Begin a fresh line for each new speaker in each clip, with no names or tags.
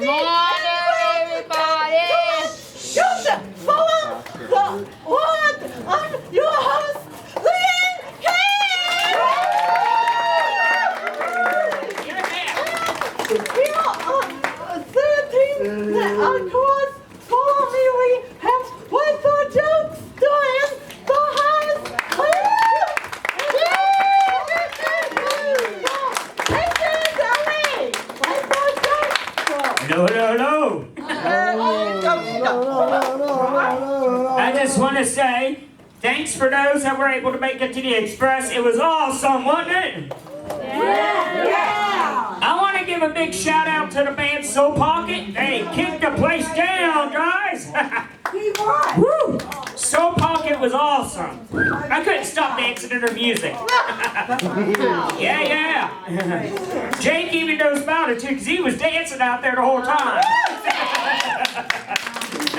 morning, everybody.
Joseph, follow the one on your host, Leanne Here are 13 that course follow me. We have one for jokes doing the highest.
No. I just want to say, thanks for those that were able to make it to the Express. It was awesome, wasn't it?
Yeah.
I want to give a big shout out to the band Soul Pocket. They kicked the place down, guys. Woo! Soul Pocket was awesome. I couldn't stop dancing to their music. Yeah. Jake even knows about it too, because he was dancing out there the whole time.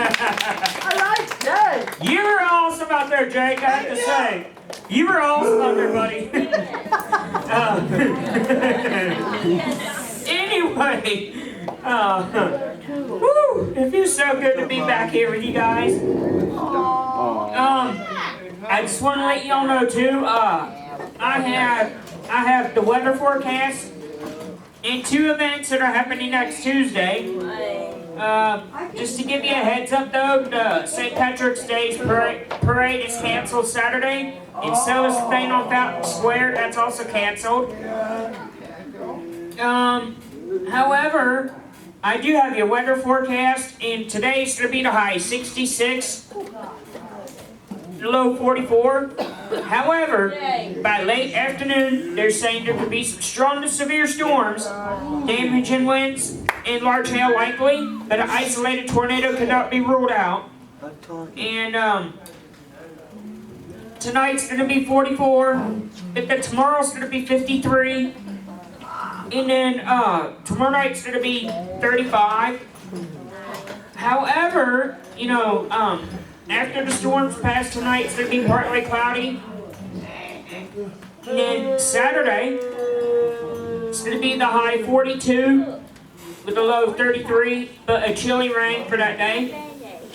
I like Jake.
You were awesome out there, Jake, I have to say. You were awesome out there, buddy. Anyway, woo, it feels so good to be back here with you guys. I just want to let y'all know too, I have the weather forecast and 2 events that are happening next Tuesday. Just to give you a heads up though, the St. Patrick's Day's parade is canceled Saturday, and so is the thing on Fountain Square, that's also canceled. However, I do have your weather forecast, and today's going to be the high 66, the low 44. However, by late afternoon, they're saying there could be some strong to severe storms, damaging winds, and large hail likely, but an isolated tornado cannot be ruled out. And tonight's going to be 44, but tomorrow's going to be 53, and then tomorrow night's going to be 35. However, after the storms pass tonight, it's going to be partly cloudy. And then Saturday, it's going to be the high 42 with a low 33, but a chilly rain for that day.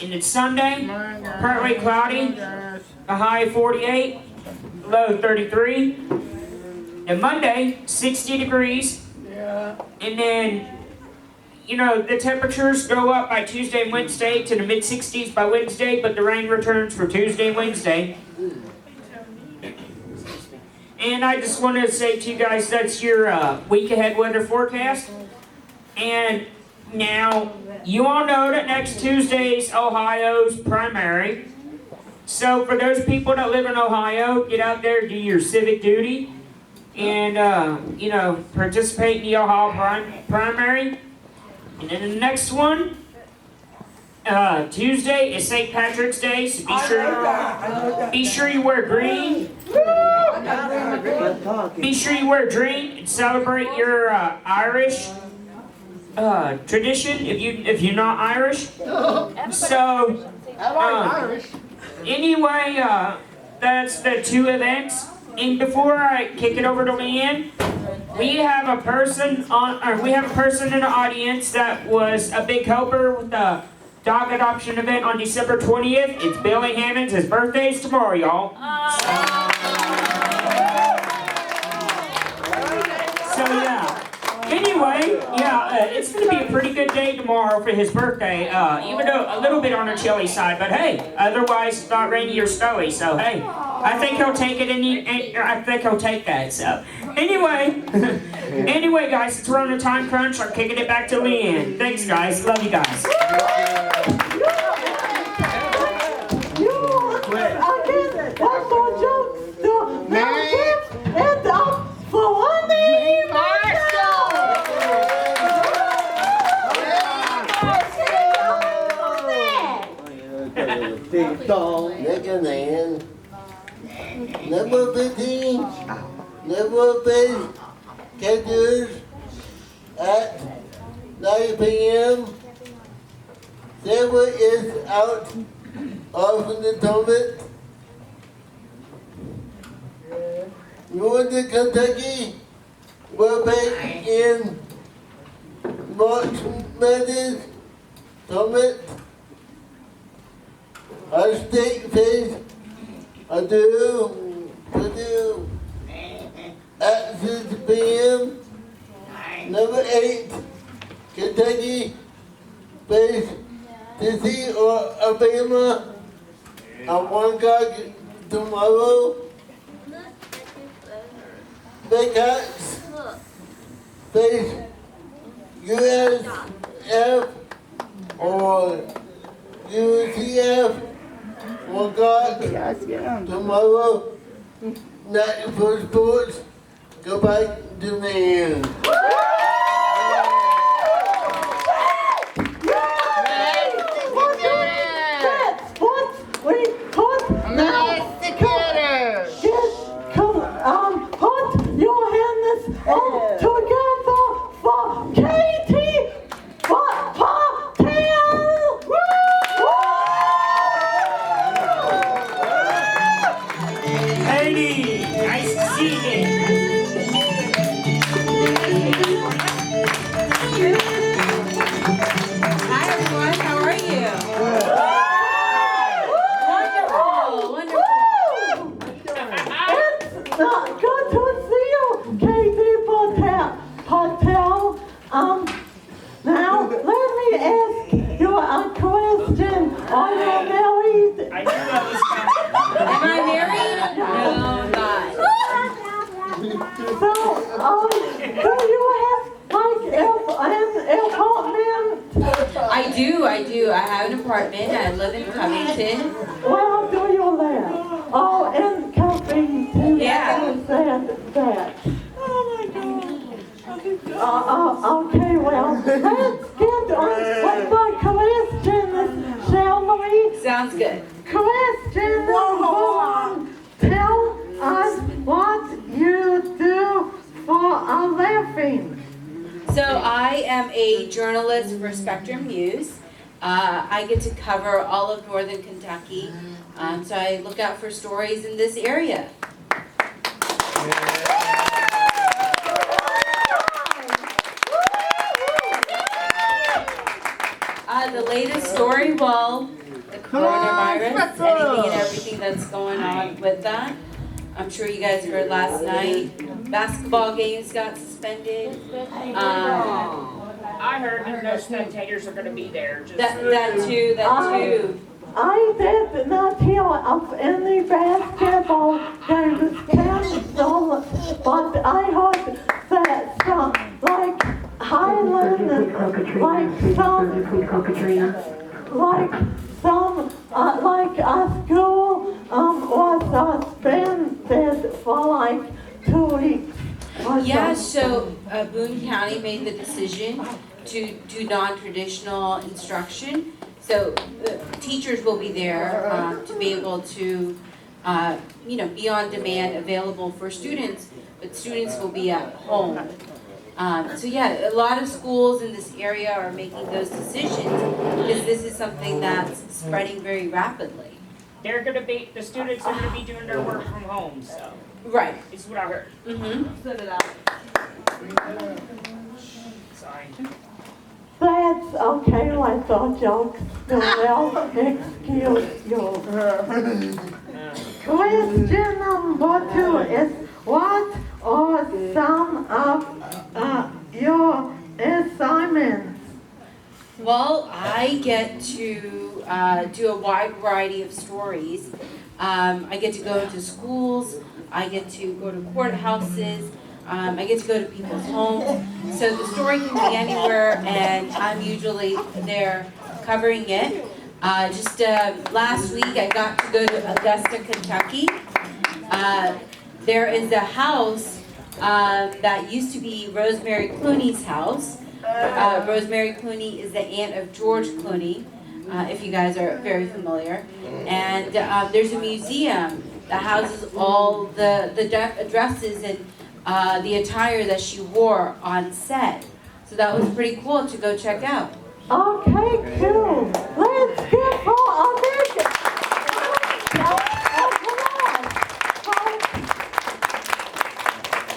And then Sunday, partly cloudy, a high 48, low 33. And Monday, 60 degrees. And then, the temperatures go up by Tuesday and Wednesday to the mid-60s by Wednesday, but the rain returns for Tuesday and Wednesday. And I just want to say to you guys, that's your week ahead weather forecast. And now, you all know that next Tuesday's Ohio's primary. So for those people that live in Ohio, get out there, do your civic duty, and, participate in the Ohio primary. And then the next one, Tuesday is St. Patrick's Day, so be sure you wear green. Be sure you wear green and celebrate your Irish tradition if you're not Irish. So anyway, that's the 2 events. And before I kick it over to Leanne, we have a person in the audience that was a big helper with the dog adoption event on December 20th. It's Billy Hammond's. His birthday's tomorrow, y'all. So yeah. Anyway, it's going to be a pretty good day tomorrow for his birthday, even though a little bit on the chilly side, but hey, otherwise it's not rainy or snowy, so hey, I think he'll take it, and I think he'll take that, so anyway, guys, since we're on a time crunch, I'm kicking it back to Leanne. Thanks, guys. Love you guys.
One more joke. And for one day,
Number 15, number base catchers at 9 p.m. Sarah is out of the tournament. Northern Kentucky will play in March cosmetics, summit, a steak face, I do, at 6 p.m. Number 8, Kentucky, face, Tennessee or Alabama, at 1 o'clock tomorrow. Backups, face, USF or UCF, 1 o'clock tomorrow. Night for sports, go back to me.
Put your hands all together for Katie Patel.
Katie, nice to see you.
Hi everyone, how are you? Wonderful, wonderful.
It's good to see you, Katie Patel. Now let me ask you a question. Are you married?
I knew that was coming.
Am I married? No, I'm not.
So, do you have like an apartment?
I do. I have an apartment. I live in Covington.
Where do you live? Oh, in Covington.
Yeah.
You said that. Oh my God. Okay, well, let's get on with my questions, shall we?
Sounds good.
Question number 1. Tell us what you do for a living.
So I am a journalist for Spectrum News. I get to cover all of northern Kentucky. So I look out for stories in this area. The latest story, well, the coronavirus, anything and everything that's going on with that. I'm sure you guys heard last night, basketball games got suspended.
I heard that no spectators are going to be there. Just
That too.
I did not hear of any basketball games canceled, but I heard that some, like Highland, like a school was suspended for like 2 weeks.
Yeah, so Boone County made the decision to do non-traditional instruction. So teachers will be there to be able to, be on demand, available for students, but students will be at home. So yeah, a lot of schools in this area are making those decisions because this is something that's spreading very rapidly.
the students are going to be doing their work from home, so.
Right.
It's what I heard.
Mm-hmm.
Sorry.
That's okay, like the jokes. Well, excuse you. Question number 2 is, what are some of your assignments?
Well, I get to do a wide variety of stories. I get to go into schools. I get to go to courthouses. I get to go to people's homes. So the story can be anywhere, and I'm usually there covering it. Just last week, I got to go to Augusta, Kentucky. There is a house that used to be Rosemary Clooney's house. Rosemary Clooney is the aunt of George Clooney, if you guys are very familiar. And there's a museum that houses all the dresses and the attire that she wore on set. So that was pretty cool to go check out.
Okay, cool. Let's get for a big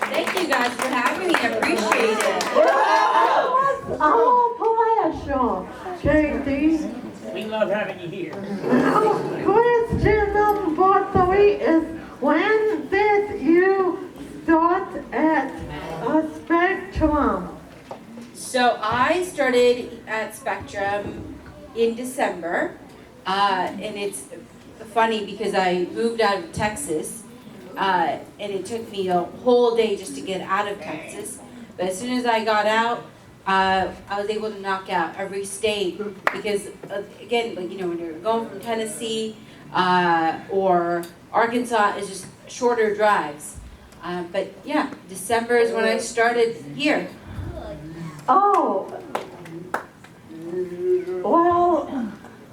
Thank you guys for having me. I appreciate it.
Our pleasure. Khyati.
We love having you here.
Now, question number 3 is, when did you start at a Spectrum?
So I started at Spectrum in December, and it's funny because I moved out of Texas, and it took me a whole day just to get out of Texas. But as soon as I got out, I was able to knock out every state because, again, like when you're going from Tennessee or Arkansas, it's just shorter drives. But yeah, December is when I started here.
Oh, well,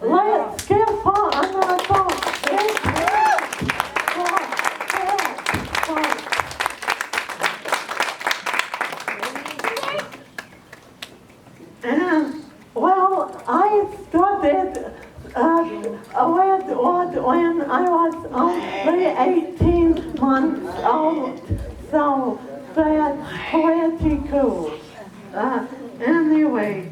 let's give her another And, well, I started when I was only 18 months old, so that's pretty cool. Anyway,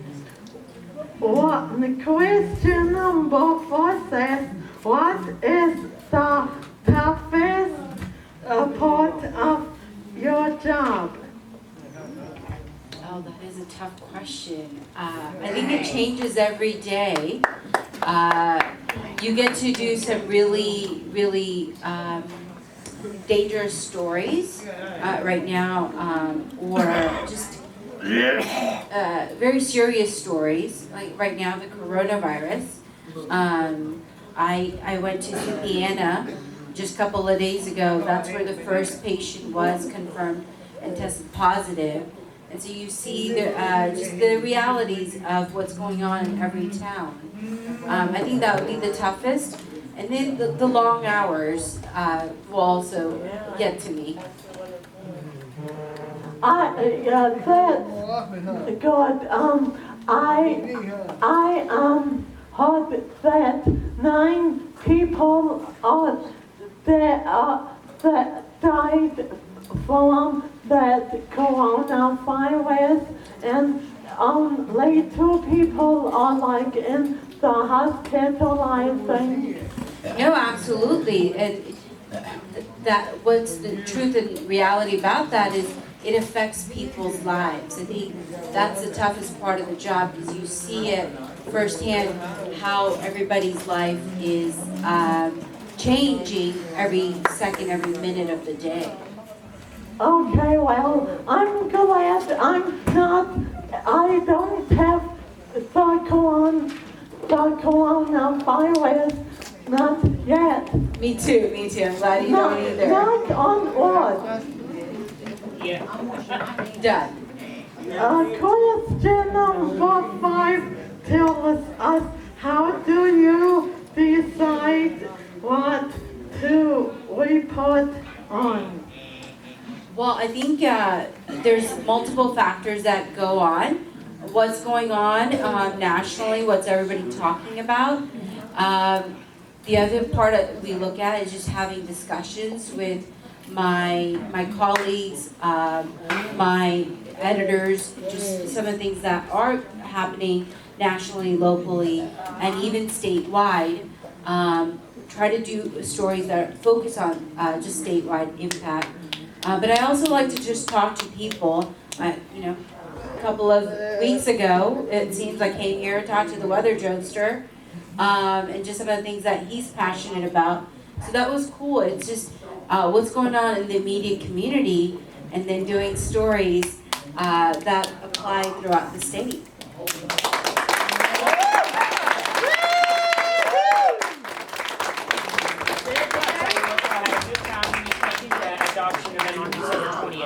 what the question number 4 says, what is the toughest part of your job?
Oh, that is a tough question. I think it changes every day. You get to do some really, really dangerous stories right now, or just very serious stories. Like right now, the coronavirus. I went to Indiana just a couple of days ago. That's where the first patient was confirmed and tested positive. And so you see just the realities of what's going on in every town. I think that would be the toughest. And then the long hours will also get to me.
That's good. I heard that 9 people that died from that coronavirus, and only 2 people are like in the hospital, I think.
No, absolutely. And that what's the truth and reality about that is it affects people's lives. I think that's the toughest part of the job because you see it firsthand how everybody's life is changing every second, every minute of the day.
Okay, well, I'm glad I don't have the coronavirus, not yet.
Me too. I'm glad you don't either.
Not on wood.
Yeah.
Done.
Question number 5 tells us, how do you decide what to report on?
Well, I think there's multiple factors that go on. What's going on nationally, what's everybody talking about. The other part we look at is just having discussions with my colleagues, my editors, just some of the things that are happening nationally, locally, and even statewide. Try to do stories that focus on just statewide impact. But I also like to just talk to people. A couple of weeks ago, it seems I came here and talked to the weather jokester, and just some of the things that he's passionate about. So that was cool. It's just what's going on in the media community, and then doing stories that apply throughout the state.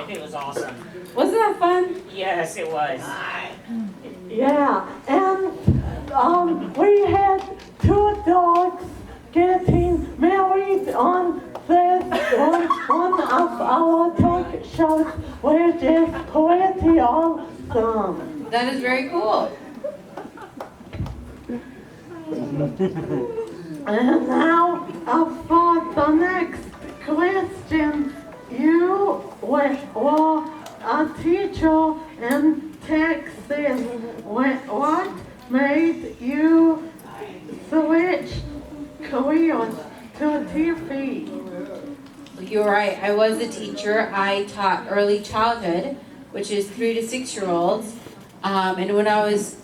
It was awesome.
Wasn't that fun?
Yes, it was.
Yeah, and we had 2 dogs getting married on one of our talk shows, which is pretty awesome.
That is very cool.
And now for the next question, you were a teacher in Texas. What made you switch careers to a TV?
You're right. I was a teacher. I taught early childhood, which is 3 to 6-year-olds. And when I was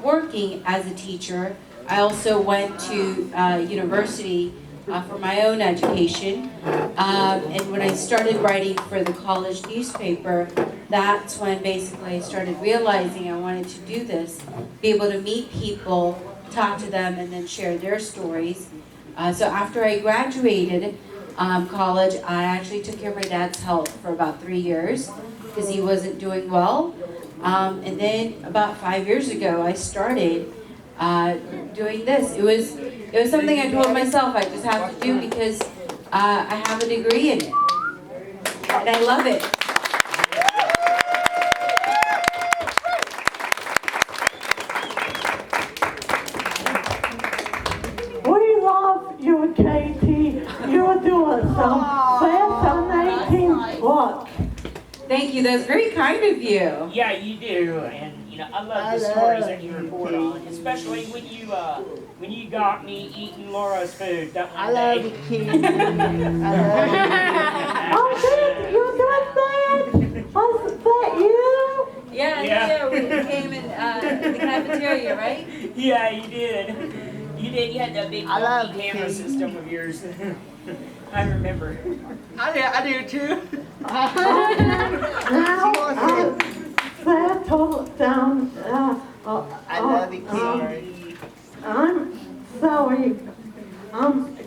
working as a teacher, I also went to university for my own education. And when I started writing for the college newspaper, that's when basically I started realizing I wanted to do this, be able to meet people, talk to them, and then share their stories. So after I graduated college, I actually took care of my dad's health for about 3 years because he wasn't doing well. And then about 5 years ago, I started doing this. It was something I told myself I just have to do because I have a degree in it, and I love it.
We love you, Katie. You're doing some fascinating work.
Thank you. That's very kind of you.
Yeah, you do, and I love the stories that you report on, especially when you got me eating Laura's food that one day.
Oh, did you do that? Was that you?
Yeah. We came in the cafeteria, right?
Yeah, you did. You had that big camera system of yours. I remember.
I do too.
Now, settle down.
I love you, Katie.
I'm sorry.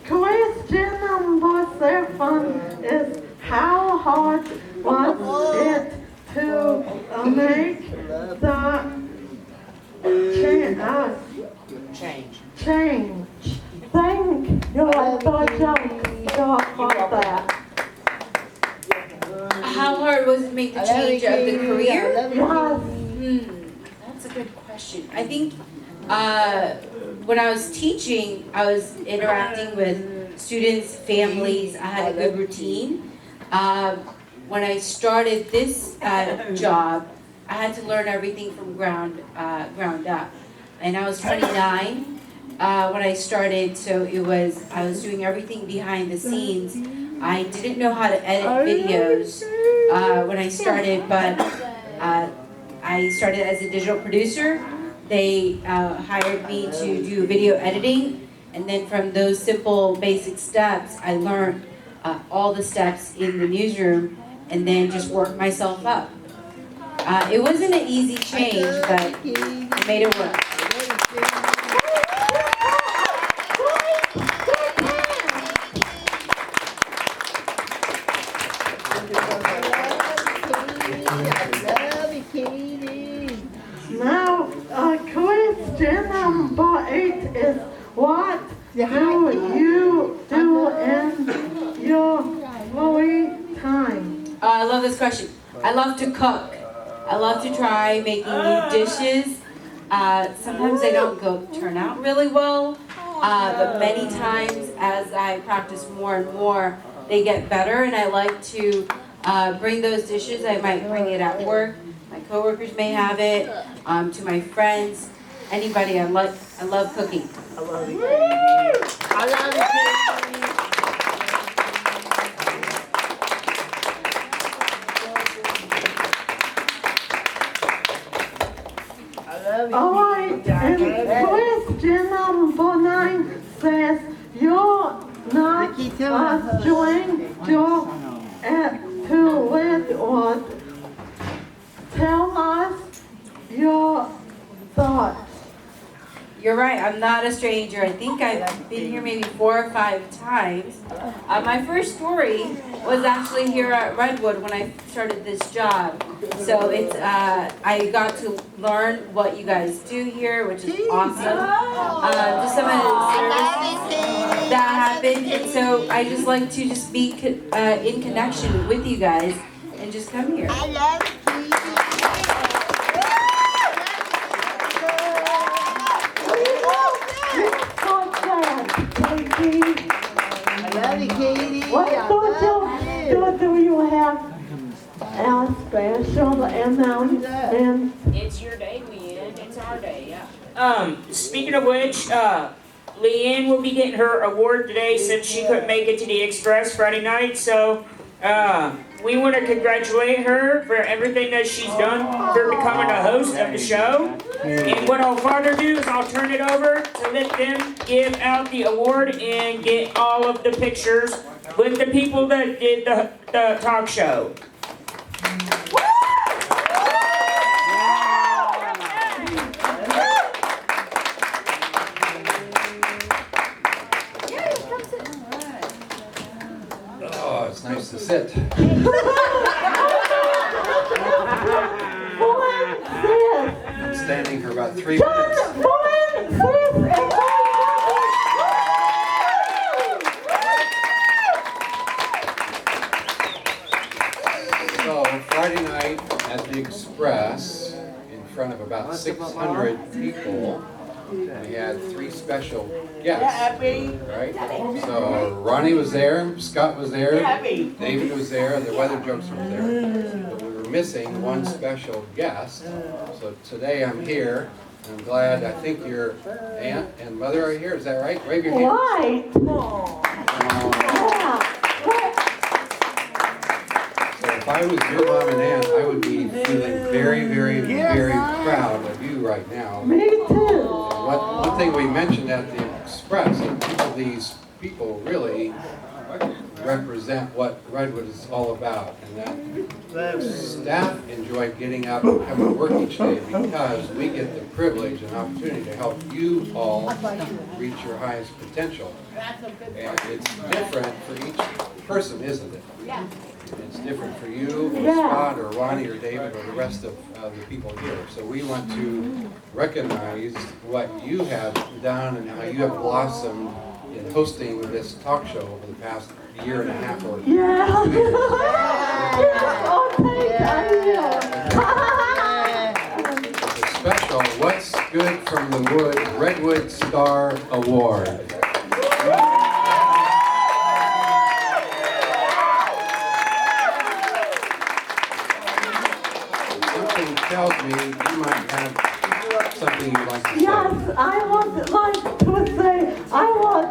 Question number 7 is how hard was it to make the change? Thank you. For that.
How hard was it to make the change of the career?
Yes.
That's a good question. I think when I was teaching, I was interacting with students, families. I had a good routine. When I started this job, I had to learn everything from ground up. And I was 29 when I started, so I was doing everything behind the scenes. I didn't know how to edit videos when I started, but I started as a digital producer. They hired me to do video editing, and then from those simple basic steps, I learned all the steps in the newsroom, and then just worked myself up. It wasn't an easy change, but I made it work.
Now, question number 8 is what do you do in your free time?
I love this question. I love to cook. I love to try making new dishes. Sometimes they don't turn out really well, but many times as I practice more and more, they get better, and I like to bring those dishes. I might bring it at work. My coworkers may have it, to my friends, anybody. I love cooking.
I love you, Katie. I love you, Katie.
All right, and question number 9 says you're not doing your to Redwood. Tell us your thoughts.
You're right, I'm not a stranger. I think I've been here maybe 4 or 5 times. My first story was actually here at Redwood when I started this job. So it's I got to learn what you guys do here, which is awesome. Just some of the services that happened. And so I just like to just be in connection with you guys and just come here.
I love you. Katie.
What do you have a special announcement?
It's your day, Leanne.
It's our day, yeah.
Speaking of which, Leanne will be getting her award today since she couldn't make it to the Express Friday night. So, we want to congratulate her for everything that she's done for becoming a host of the show. And what I'll further do is I'll turn it over to let them give out the award and get all of the pictures with the people that did the talk show.
Oh, it's nice to sit. I'm standing for about 3 minutes. So, Friday night at the Express, in front of about 600 people, we had 3 special guests, right? So Ronnie was there, Scott was there, David was there, and the weather jokes was there. But we were missing one special guest. So today I'm here. I'm glad. I think your aunt and mother are here. Is that right? Wave your hand.
Right.
So if I was your mom and aunt, I would be feeling very, very, very proud of you right now.
Me too.
One thing we mentioned at the Express, that these people really represent what Redwood is all about, and that staff enjoy getting up and coming to work each day because we get the privilege and opportunity to help you all reach your highest potential. And it's different for each person, isn't it? Yeah. It's different for you, or Scott, or Ronnie, or David, or the rest of the people here. So we want to recognize what you have done and how you have blossomed in hosting this talk show over the past year and a half or 2 years. It's a special What's Good from the Wood Redwood Star Award. Something tells me you might have something you'd like to say.
Yes, I would like to say, I would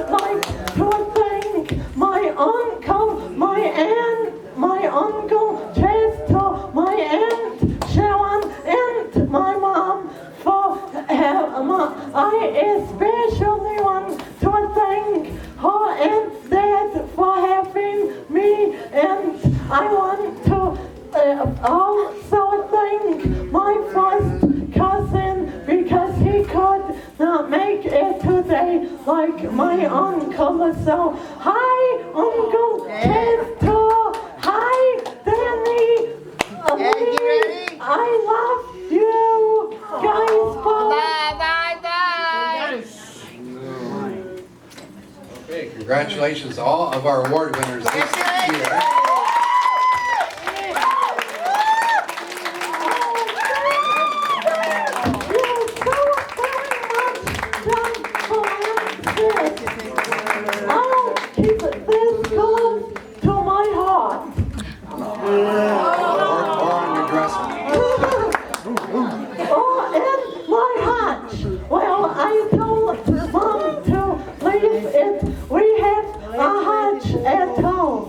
like to thank my uncle, my aunt, my uncle Chester, my aunt Sharon, and my mom for I especially want to thank her and dad for having me, and I want to also thank my first cousin because he could not make it today like my uncle. So, hi, Uncle Chester. Hi, Danny. I love you guys both.
Okay, congratulations to all of our award winners this year.
I'll keep this close to my heart.
Or on your dresser.
Or in my hatch. Well, I told Mom to leave it. We have a hatch at home.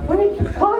we got